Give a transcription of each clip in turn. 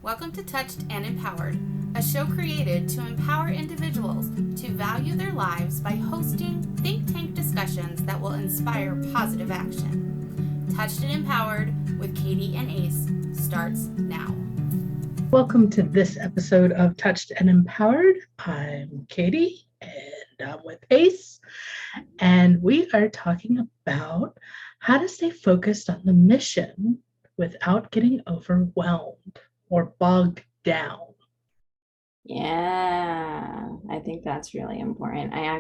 Welcome to Touched and Empowered, a show created to empower individuals to value their lives by hosting think tank discussions that will inspire positive action. Touched and Empowered with Katie and Ace starts now. Welcome to this episode of Touched and Empowered. I'm Katie and I'm with Ace, and we are talking about how to stay focused on the mission without getting overwhelmed or bogged down. Yeah, I think that's really important. I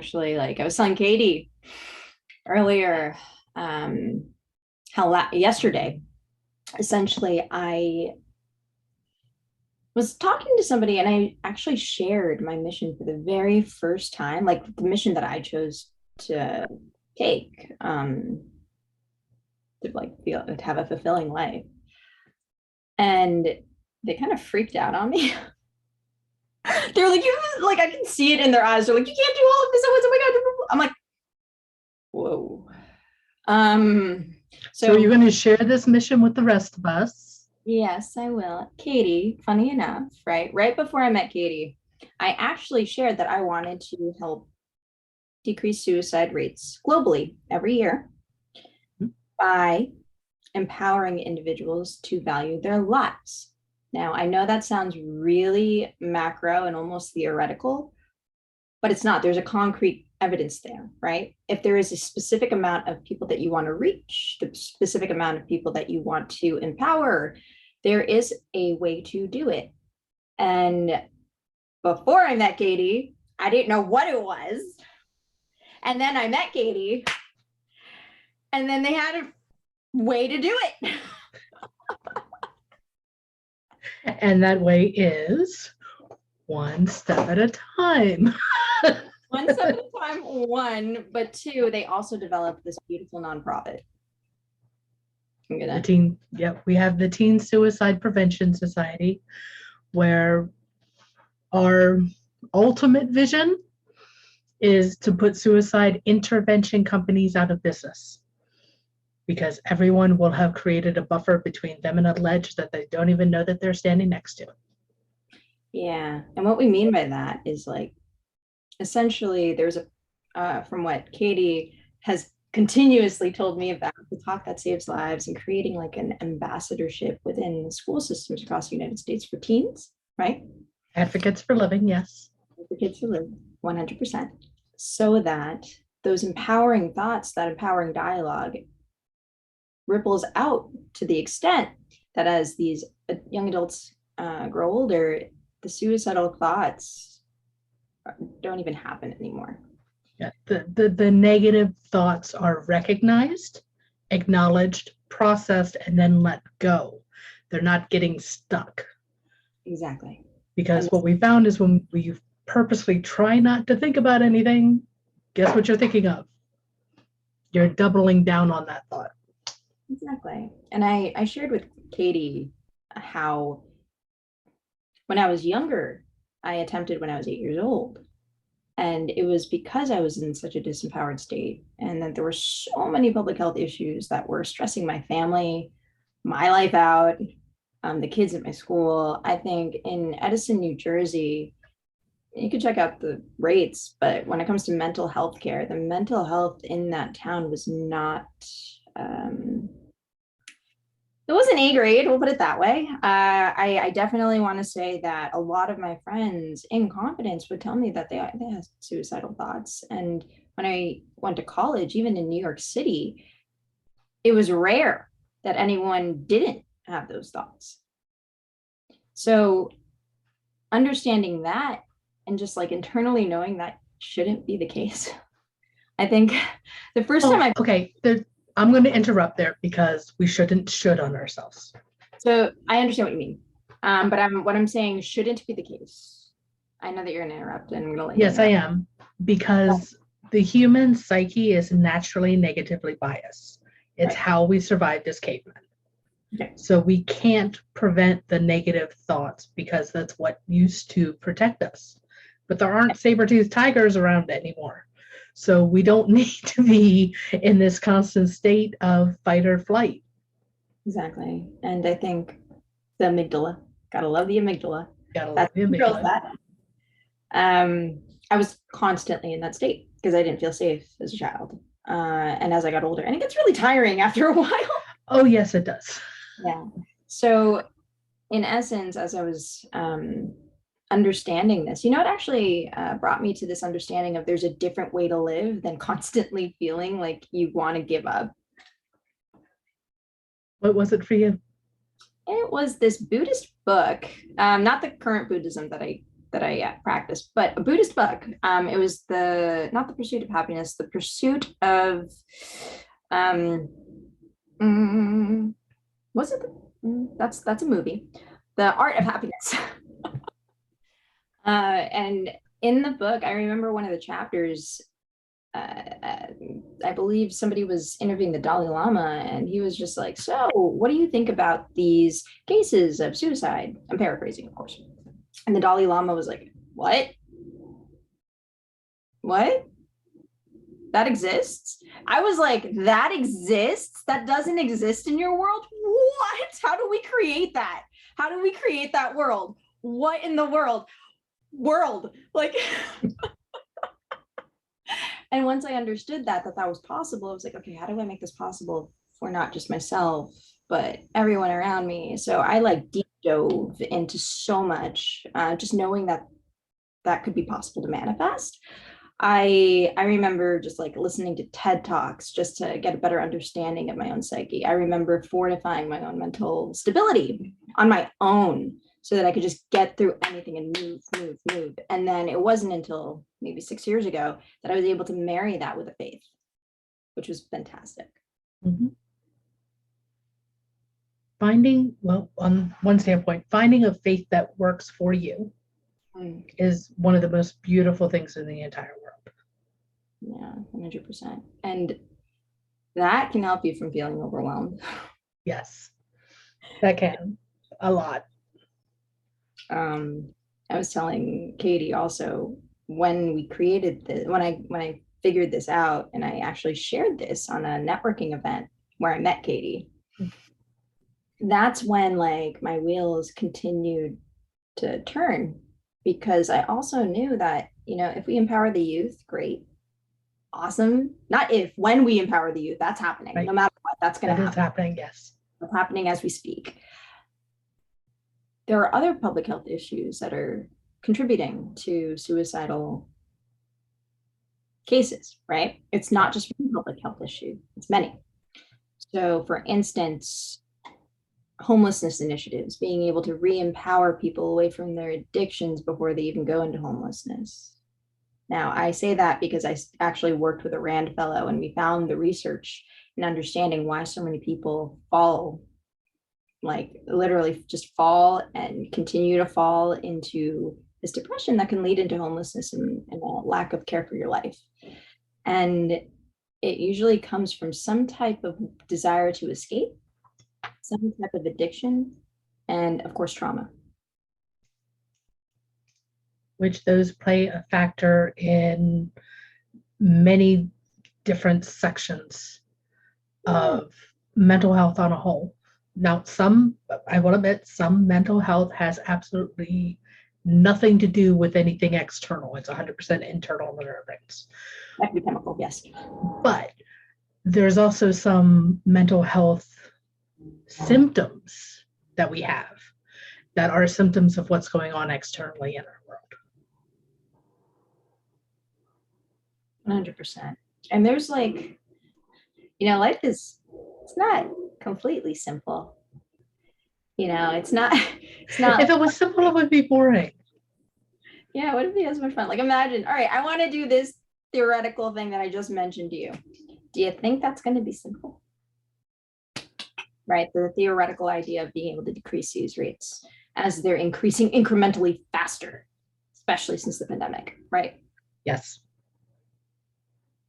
was telling Katie earlier, yesterday, essentially, I was talking to somebody and I actually shared my mission for the very first time, like the mission that I chose to take, to have a fulfilling life. And they kind of freaked out on me. They were like, I can see it in their eyes. They're like, you can't do all of this. Oh my God. I'm like, whoa. So you're going to share this mission with the rest of us? Yes, I will. Katie, funny enough, right before I met Katie, I actually shared that I wanted to help decrease suicide rates globally every year by empowering individuals to value their lives. Now, I know that sounds really macro and almost theoretical, but it's not. There's a concrete evidence there, right? If there is a specific amount of people that you want to reach, the specific amount of people that you want to empower, there is a way to do it. And before I met Katie, I didn't know what it was. And then I met Katie, and then they had a way to do it. And that way is one step at a time. One step at a time, one, but two, they also developed this beautiful nonprofit. We have the Teen Suicide Prevention Society, where our ultimate vision is to put suicide intervention companies out of business, because everyone will have created a buffer between them and a ledge that they don't even know that they're standing next to. Yeah, and what we mean by that is, like, essentially there's from what Katie has continuously told me about, the talk that saves lives, and creating like an ambassadorship within school systems across the United States for teens, right? Advocates for living, yes. Advocates for living, 100%. So that those empowering thoughts, that empowering dialogue ripples out to the extent that as these young adults grow older, the suicidal thoughts don't even happen anymore. Yeah, the negative thoughts are recognized, acknowledged, processed, and then let go. They're not getting stuck. Exactly. Because what we found is when we purposely try not to think about anything, guess what you're thinking of? You're doubling down on that thought. Exactly. And I shared with Katie how when I was younger, I attempted when I was 8 years old. And it was because I was in such a disempowered state, and that there were so many public health issues that were stressing my family, my life out, the kids at my school. I think in Edison, New Jersey, you can check out the rates, but when it comes to mental health care, the mental health in that town was not, it wasn't A grade, we'll put it that way. I definitely want to say that a lot of my friends in confidence would tell me that they had suicidal thoughts. And when I went to college, even in New York City, it was rare that anyone didn't have those thoughts. So understanding that and just like internally knowing that shouldn't be the case. I think the first time I'm going to interrupt there because we should on ourselves. So I understand what you mean. But what I'm saying shouldn't be the case. I know that you're going to interrupt, and I'm going to let you. Yes, I am. Because the human psyche is naturally negatively biased. It's how we survived as cavemen. Okay. So we can't prevent the negative thoughts because that's what used to protect us. But there aren't saber-toothed tigers around anymore. So we don't need to be in this constant state of fight or flight. Exactly. And I think the amygdala Gotta love the amygdala. Gotta love That the controls amygdala. that. I was constantly in that state because I didn't feel safe as a child. And as I got older, and it gets really tiring after a while. Oh, yes, it does. Yeah. So in essence, as I was understanding this, it actually brought me to this understanding of there's a different way to live than constantly feeling like you want to give up. What was it for you? It was this Buddhist book, not the current Buddhism that I practice, but a Buddhist book. It was not the pursuit of happiness, the pursuit of, was it? That's a movie. The Art of Happiness. And in the book, I remember one of the chapters, I believe somebody was interviewing the Dalai Lama, and he was just like, so what do you think about these cases of suicide? I'm paraphrasing, of course. And the Dalai Lama was like, what? That exists? I was like, that exists? That doesn't exist in your world? What? How do we create that? How do we create that world? What in the world? Like, and once I understood that was possible, I was like, okay, how do I make this possible for not just myself, but everyone around me? So I like deep dove into so much, just knowing that could be possible to manifest. I remember just like listening to TED Talks just to get a better understanding of my own psyche. I remember fortifying my own mental stability on my own so that I could just get through anything and move. And then it wasn't until maybe 6 years ago that I was able to marry that with a faith, which was fantastic. Mm-hmm. On one standpoint, finding a faith that works for you is one of the most beautiful things in the entire world. Yeah, 100%. And that can help you from feeling overwhelmed. Yes, that can. A lot. I was telling Katie also, when we created this, when I figured this out and I actually shared this on a networking event where I met Katie, that's when like my wheels continued to turn, because I also knew that, if we empower the youth, great, awesome. Not if, when we empower the youth, that's happening. Right. No matter what, that's going to happen. That is happening, yes. It's happening as we speak. There are other public health issues that are contributing to suicidal cases, right? It's not just one public health issue, it's many. So for instance, homelessness initiatives, being able to re-empower people away from their addictions before they even go into homelessness. Now, I say that because I actually worked with a Rand fellow, and we found the research and understanding why so many people fall, like literally just fall and continue to fall into this depression that can lead into homelessness and a lack of care for your life. And it usually comes from some type of desire to escape, some type of addiction, and of course, trauma. Which those play a factor in many different sections of mental health on a whole. Now, I will admit, some mental health has absolutely nothing to do with anything external. It's 100% internal in our brains. That could be chemical, yes. But there's also some mental health symptoms that we have that are symptoms of what's going on externally in our world. 100%. And there's like, life it's not completely simple. It's not. If it was simple, it would be boring. Yeah, it wouldn't be as much fun. Like imagine, all right, I want to do this theoretical thing that I just mentioned to you. Do you think that's going to be simple? Right, the theoretical idea of being able to decrease these rates as they're increasing incrementally faster, especially since the pandemic, right? Yes.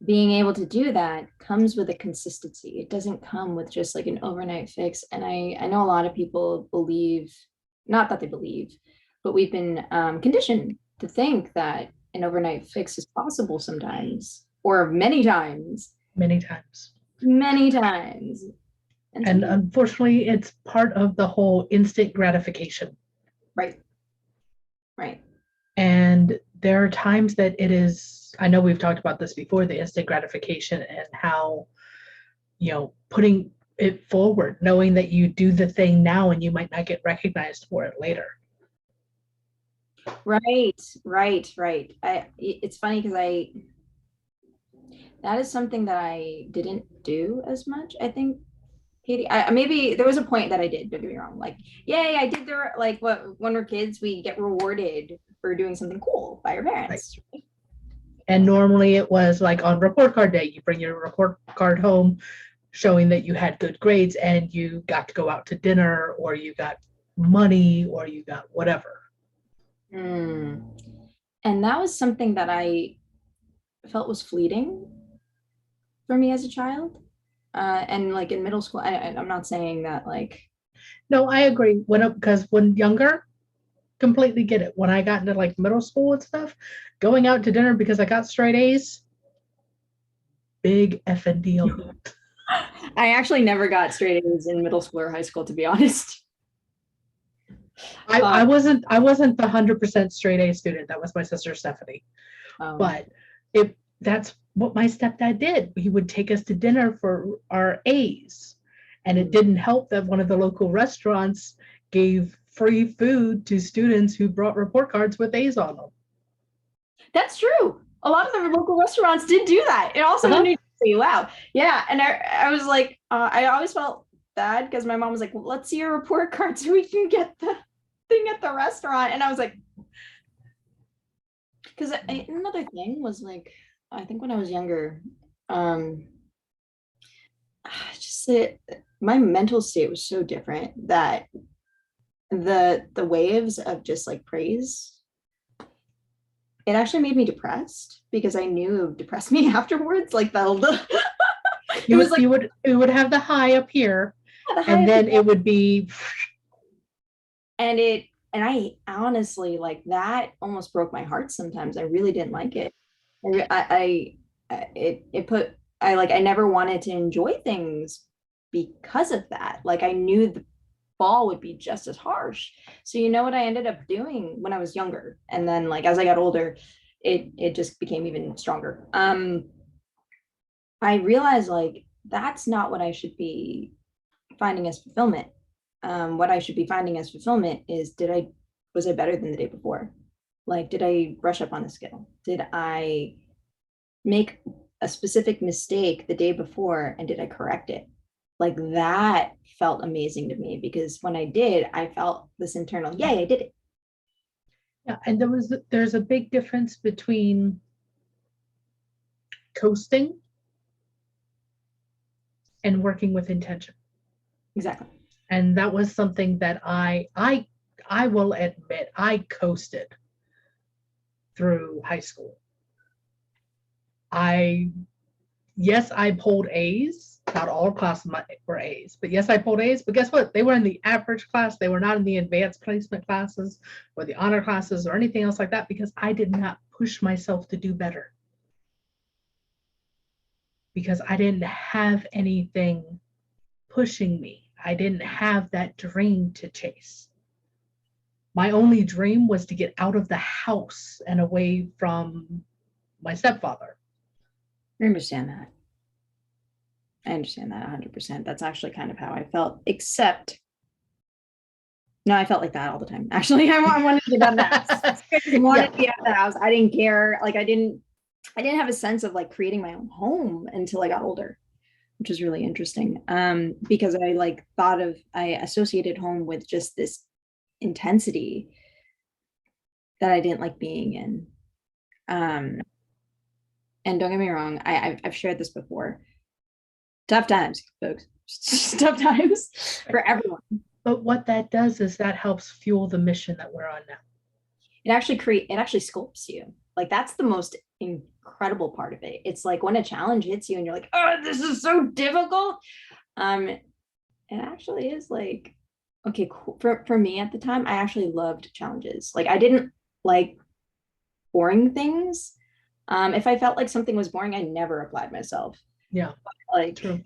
Being able to do that comes with a consistency. It doesn't come with just like an overnight fix. And I know a lot of people believe, not that they believe, but we've been conditioned to think that an overnight fix is possible sometimes, or many times. Many times. Many times. And unfortunately, it's part of the whole instant gratification Right. And there are times that it is, I know we've talked about this before, the instant gratification and how, putting it forward, knowing that you do the thing now and you might not get recognized for it later. Right. It's funny because that is something that I didn't do as much, I think, Katie. Maybe there was a point that I did, don't get me wrong. Like, yay, I did when we're kids, we get rewarded for doing something cool by our parents. Right. And normally it was like on report card day, you bring your report card home showing that you had good grades and you got to go out to dinner, or you got money, or you got whatever. And that was something that I felt was fleeting for me as a child. And like in middle school, I'm not saying that like. No, I agree. Because when younger, completely get it. When I got into like middle school and stuff, going out to dinner because I got straight A's, big effing deal. I actually never got straight A's in middle school or high school, to be honest. I wasn't the 100% straight A student. That was my sister Stephanie. But that's what my stepdad did. He would take us to dinner for our A's. And it didn't help that one of the local restaurants gave free food to students who brought report cards with A's on them. That's true. A lot of the local restaurants did do that. It also in New Jersey. Wow. Yeah. And I was like, I always felt bad because my mom was like, well, let's see your report card so we can get the thing at the restaurant. And I was like, because another thing was like, I think when I was younger, my mental state was so different that the waves of just like praise, it actually made me depressed because I knew it would depress me afterwards. Like it would have the high up here, and then it would be, and I honestly, like, that almost broke my heart sometimes. I really didn't like it. I never wanted to enjoy things because of that. Like, I knew the fall would be just as harsh. So you know what I ended up doing when I was younger, and then like as I got older, it just became even stronger. I realized like that's not what I should be finding as fulfillment. What I should be finding as fulfillment is, was I better than the day before? Like, did I brush up on a skill? Did I make a specific mistake the day before, and did I correct it? Like, that felt amazing to me, because when I did, I felt this internal, yay, I did it. Yeah, and there's a big difference between coasting and working with intention. Exactly. And that was something that I will admit, I coasted through high school. Yes, I pulled A's. Not all classes were A's, but yes, I pulled A's. But guess what? They were in the average class. They were not in the advanced placement classes or the honor classes or anything else like that, because I did not push myself to do better. Because I didn't have anything pushing me. I didn't have that dream to chase. My only dream was to get out of the house and away from my stepfather. I understand that. I understand that 100%. That's actually kind of how I felt, except, no, I felt like that all the time. Actually, I wanted to get out of the house. I wanted to get out of the house. I didn't care. Like, I didn't have a sense of like creating my own home until I got older, which is really interesting. Because I associated home with just this intensity that I didn't like being in. And don't get me wrong, I've shared this before. Tough times, folks. Tough times for everyone. But what that does is that helps fuel the mission that we're on now. It actually sculpts you. Like, that's the most incredible part of it. It's like when a challenge hits you and you're like, oh, this is so difficult. It actually is like, okay, cool. For me at the time, I actually loved challenges. Like, I didn't like boring things. If I felt like something was boring, I never applied myself. Yeah. Like, true.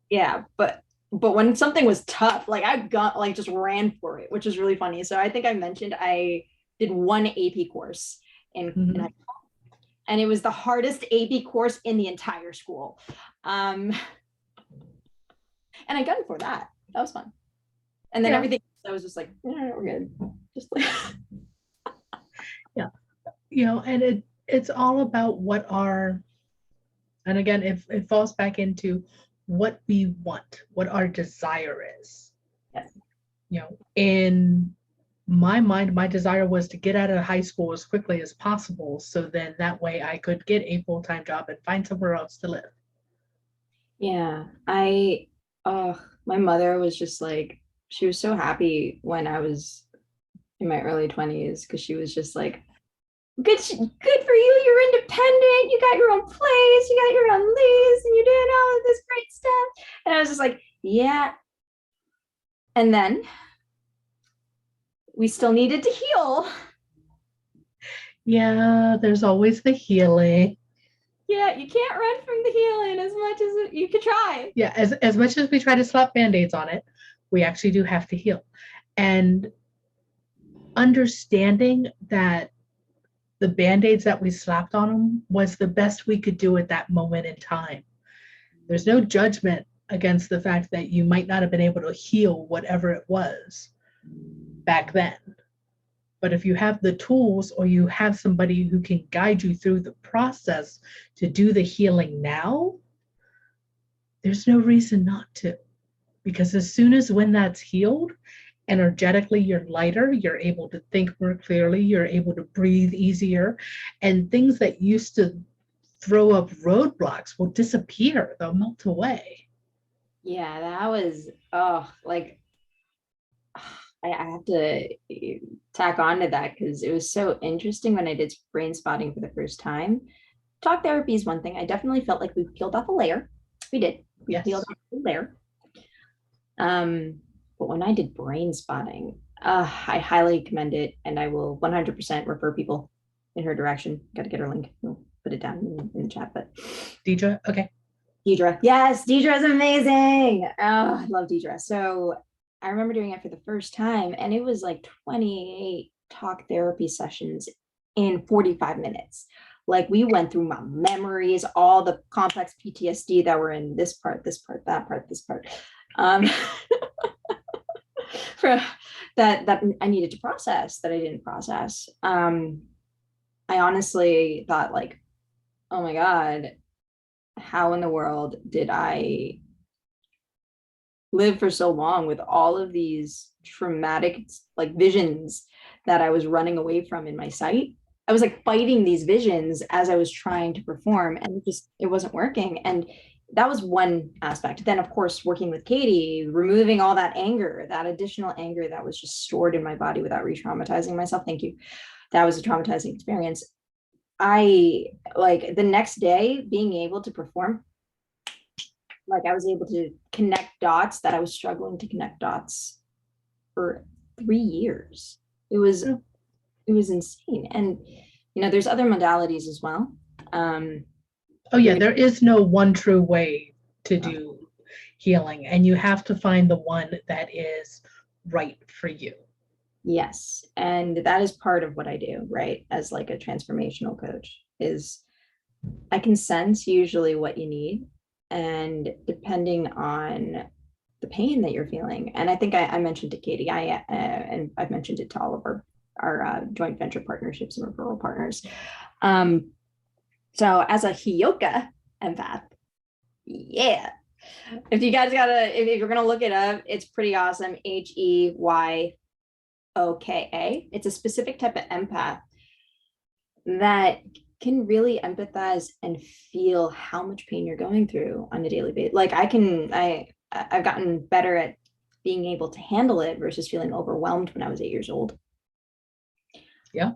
Yeah, but but when something was tough, like I got like just ran for it, which is really funny. So I think I mentioned I did one AP course in high school, and it was the hardest AP course in the entire school. And I got it for that. That was fun. And then everything, I was just like, yeah, we're good. Just like yeah, you know, and it's all about what our, and again, it falls back into what we want, what our desire is. yes. You know, in my mind, my desire was to get out of high school as quickly as possible, so then that way I could get a full-time job and find somewhere else to live. Yeah, my mother was just like, she was so happy when I was in my early 20s because she was just like, good for you, you're independent, you got your own place, you got your own lease, and you're doing all of this great stuff. And I was just like, yeah. And then we still needed to heal. Yeah, there's always the healing. Yeah, you can't run from the healing as much as you could try. Yeah, as much as we try to slap band-aids on it, we actually do have to heal. And understanding that the band-aids that we slapped on them was the best we could do at that moment in time. There's no judgment against the fact that you might not have been able to heal whatever it was back then. But if you have the tools, or you have somebody who can guide you through the process to do the healing now, there's no reason not to. Because as soon as when that's healed, energetically you're lighter, you're able to think more clearly, you're able to breathe easier, and things that used to throw up roadblocks will disappear, they'll melt away. Yeah, that was like I have to tack on to that because it was so interesting when I did brain spotting for the first time. Talk therapy is one thing. I definitely felt like we peeled off a layer. We did. We peeled off a layer. But when I did brain spotting, I highly commend it, and I will 100% refer people in her direction. Got to get her link. We'll put it down in the chat. But Deidre, okay. Deidre, yes, Deidre is amazing. Oh, I love Deidre. So I remember doing it for the first time, and it was like 28 talk therapy sessions in 45 minutes. Like we went through my memories, all the complex PTSD that were in this part, that part, this part. For that I needed to process, that I didn't process. I honestly thought like, oh my God, how in the world did I live for so long with all of these traumatic like visions that I was running away from in my sight? I was like fighting these visions as I was trying to perform, and it wasn't working. And that was one aspect. Then, of course, working with Katie, removing all that anger, that additional anger that was just stored in my body without re-traumatizing myself. Thank you. That was a traumatizing experience. I like the next day being able to perform, like I was able to connect dots that I was struggling to connect dots for 3 years. It was insane. And there's other modalities as well. Oh yeah, there is no one true way to do healing, and you have to find the one that is right for you. Yes, and that is part of what I do, right? As like a transformational coach, is I can sense usually what you need, and depending on the pain that you're feeling. And I think I mentioned to Katie, and I've mentioned it to all of our joint venture partnerships and referral partners. So as a Hyoka empath, yeah. If you guys if you're gonna look it up, it's pretty awesome. HEYOKA. It's a specific type of empath that can really empathize and feel how much pain you're going through on a daily basis. Like I've gotten better at being able to handle it versus feeling overwhelmed when I was 8 years old. Yeah.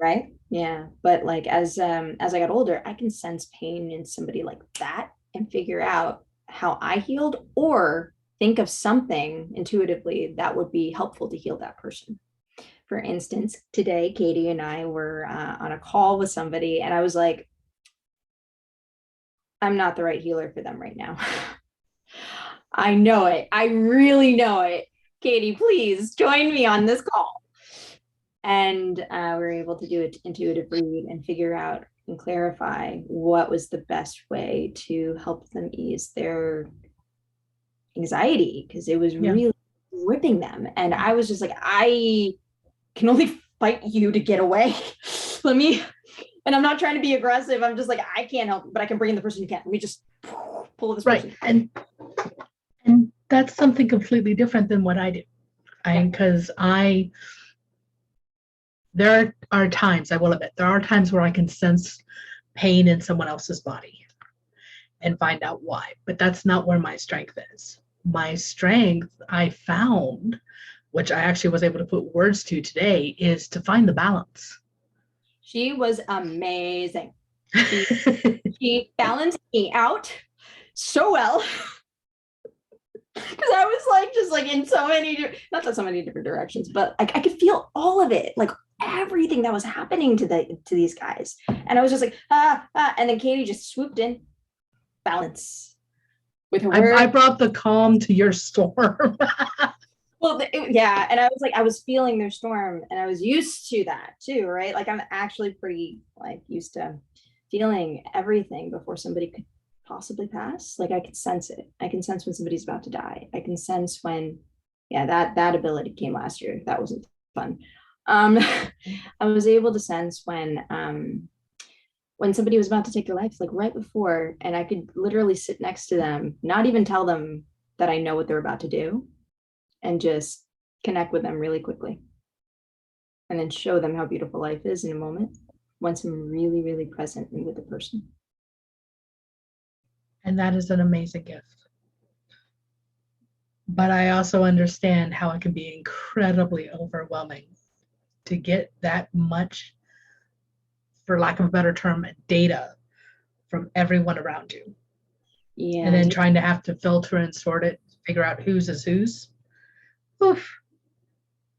Right. Yeah. But like as I got older, I can sense pain in somebody like that and figure out how I healed, or think of something intuitively that would be helpful to heal that person. For instance, today, Katie and I were on a call with somebody, and I was like, I'm not the right healer for them right now. I know it. I really know it. Katie, please join me on this call. And we were able to do an intuitive read and figure out and clarify what was the best way to help them ease their anxiety, because it was really ripping them. And I was just like, I can only fight you to get away. Let me, and I'm not trying to be aggressive. I'm just like, I can't help you, but I can bring in the person who can. Let me just pull this person. And that's something completely different than what I do. Because there are times, I will admit, there are times where I can sense pain in someone else's body and find out why, but that's not where my strength is. My strength, I found, which I actually was able to put words to today, is to find the balance. She was amazing. She balanced me out so well. Because I was like, just like in so many, not that so many different directions, but I could feel all of it, like everything that was happening to these guys. And I was just like, and then Katie just swooped in, balance with her word. I brought the calm to your storm. Well, yeah. And I was like, I was feeling their storm, and I was used to that too, right? Like I'm actually pretty like used to feeling everything before somebody could possibly pass. Like I could sense it. I can sense when somebody's about to die. I can sense when, that ability came last year. That wasn't fun. I was able to sense when somebody was about to take their life, like right before, and I could literally sit next to them, not even tell them that I know what they're about to do, and just connect with them really quickly. And then show them how beautiful life is in a moment once I'm really, really present and with the person. And that is an amazing gift. But I also understand how it can be incredibly overwhelming to get that much, for lack of a better term, data from everyone around you. Yeah. And then trying to have to filter and sort it, figure out whose is whose. Oof.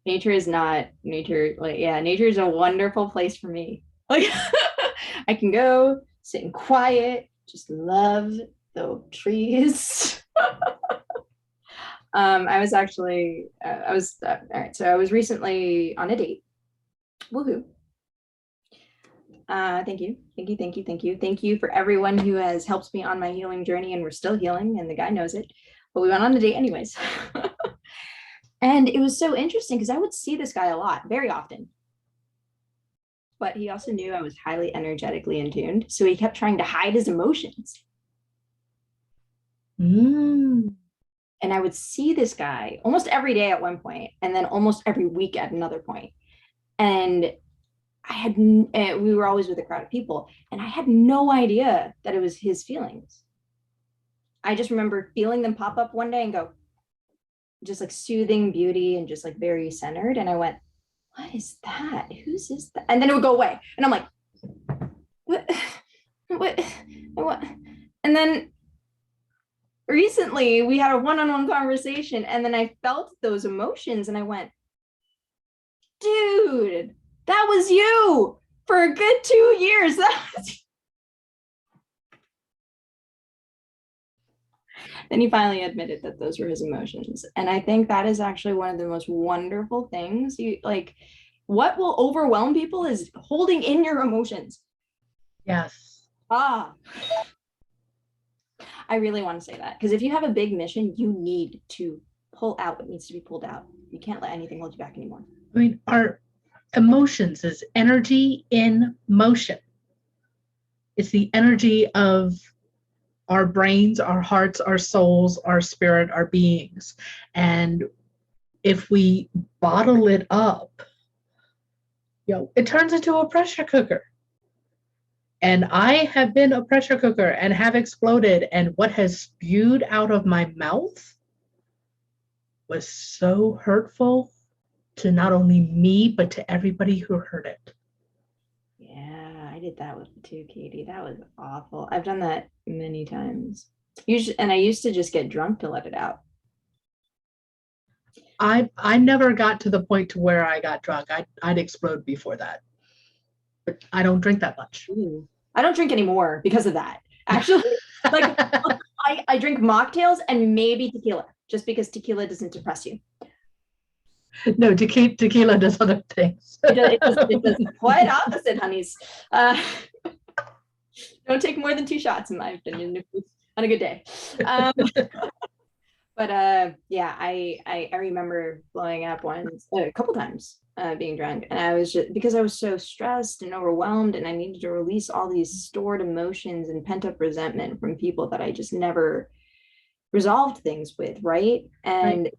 Nature is a wonderful place for me. Like I can go sit in quiet, just love the trees. I was recently on a date. Woohoo. Thank you for everyone who has helped me on my healing journey, and we're still healing, and the guy knows it, but we went on a date anyways. And it was so interesting because I would see this guy a lot, very often. But he also knew I was highly energetically in tuned. So he kept trying to hide his emotions. And I would see this guy almost every day at one point, and then almost every week at another point. And we were always with a crowd of people, and I had no idea that it was his feelings. I just remember feeling them pop up one day and go, just like soothing beauty and just like very centered. And I went, what is that? Whose is that? And then it would go away. And I'm like, what? And then recently we had a one-on-one conversation, and then I felt those emotions, and I went, dude, that was you for a good 2 years. Then he finally admitted that those were his emotions. And I think that is actually one of the most wonderful things. What will overwhelm people is holding in your emotions. Yes. I really want to say that, because if you have a big mission, you need to pull out what needs to be pulled out. You can't let anything hold you back anymore. I mean, our emotions is energy in motion. It's the energy of our brains, our hearts, our souls, our spirit, our beings. And if we bottle it up, it turns into a pressure cooker. And I have been a pressure cooker and have exploded. And what has spewed out of my mouth was so hurtful to not only me, but to everybody who heard it. Yeah, I did that with too, Katie. That was awful. I've done that many times. And I used to just get drunk to let it out. I never got to the point to where I got drunk. I'd explode before that. But I don't drink that much. I don't drink anymore because of that. Actually, like I drink mocktails and maybe tequila, just because tequila doesn't depress you. No, tequila does other things. It does quite opposite, honeys. Don't take more than 2 shots, in my opinion, if it's on a good day. But yeah, I remember blowing up once, a couple times, being drunk, and I was just, because I was so stressed and overwhelmed, and I needed to release all these stored emotions and pent up resentment from people that I just never resolved things with, right? And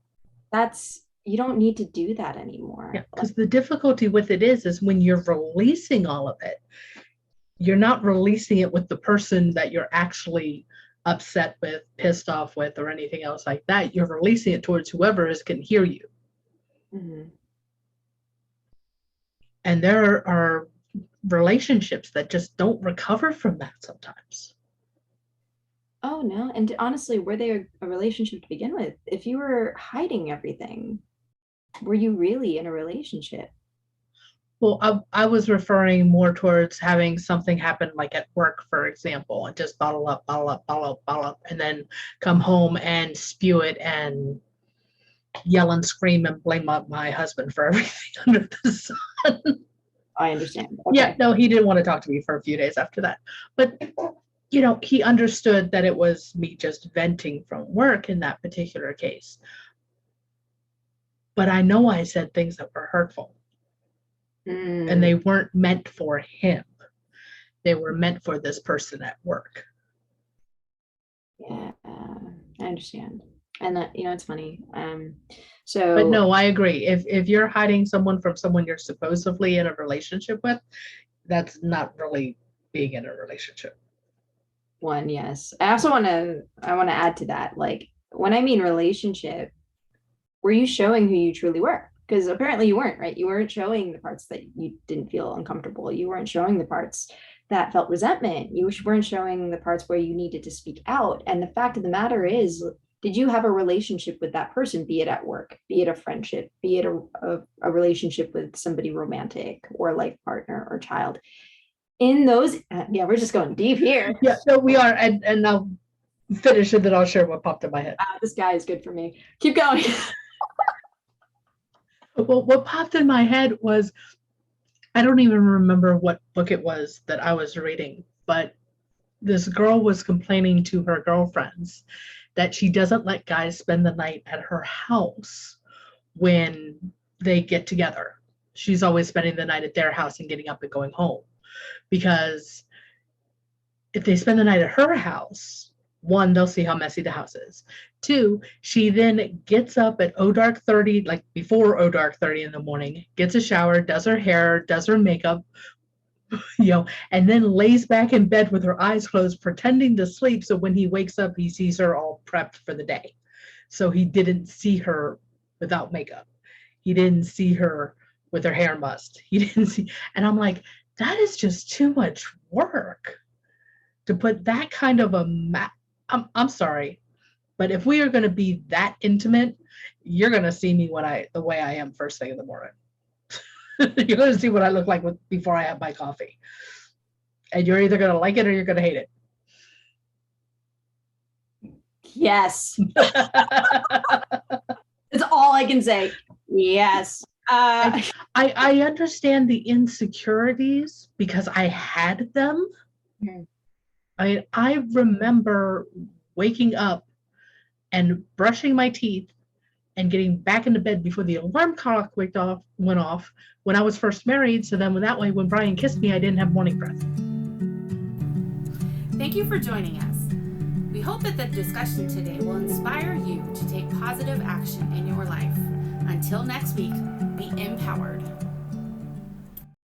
that's, you don't need to do that anymore. Yeah, because the difficulty with it is when you're releasing all of it, you're not releasing it with the person that you're actually upset with, pissed off with, or anything else like that. You're releasing it towards whoever can hear you. Mm-hmm. And there are relationships that just don't recover from that sometimes. Oh no, and honestly, were they a relationship to begin with? If you were hiding everything, were you really in a relationship? Well, I was referring more towards having something happen, like at work, for example, and just bottle up, and then come home and spew it and yell and scream and blame my husband for everything under the sun. I understand. Okay. Yeah, no, he didn't want to talk to me for a few days after that. But, he understood that it was me just venting from work in that particular case. But I know I said things that were hurtful. And they weren't meant for him. They were meant for this person at work. Yeah, I understand. And that, it's funny. But no, I agree. If you're hiding someone from someone you're supposedly in a relationship with, that's not really being in a relationship. Yes. I also want to add to that. Like, when I mean relationship, were you showing who you truly were? Because apparently you weren't, right? You weren't showing the parts that you didn't feel uncomfortable. You weren't showing the parts that felt resentment. You weren't showing the parts where you needed to speak out. And the fact of the matter is, did you have a relationship with that person, be it at work, be it a friendship, be it a relationship with somebody romantic or life partner or child? In those, yeah, we're just going deep here. Yeah, no, we are. And I'll finish and then I'll share what popped in my head. This guy is good for me. Keep going. Well, what popped in my head was, I don't even remember what book it was that I was reading, but this girl was complaining to her girlfriends that she doesn't let guys spend the night at her house when they get together. She's always spending the night at their house and getting up and going home. Because if they spend the night at her house, 1, they'll see how messy the house is. 2, she then gets up at dark 30, like before dark 30 in the morning, gets a shower, does her hair, does her makeup, and then lays back in bed with her eyes closed, pretending to sleep. So when he wakes up, he sees her all prepped for the day. So he didn't see her without makeup. He didn't see her with her hair mussed. He didn't see, and I'm like, that is just too much work to put that kind of I'm sorry, but if we are going to be that intimate, you're going to see me the way I am first thing in the morning. You're going to see what I look like before I have my coffee. And you're either going to like it or you're going to hate it. Yes. That's all I can say. Yes. I understand the insecurities because I had them. Mm-hmm. I remember waking up and brushing my teeth and getting back into bed before the alarm clock went off when I was first married. So then that way, when Brian kissed me, I didn't have morning breath. Thank you for joining us. We hope that the discussion today will inspire you to take positive action in your life. Until next week, be empowered.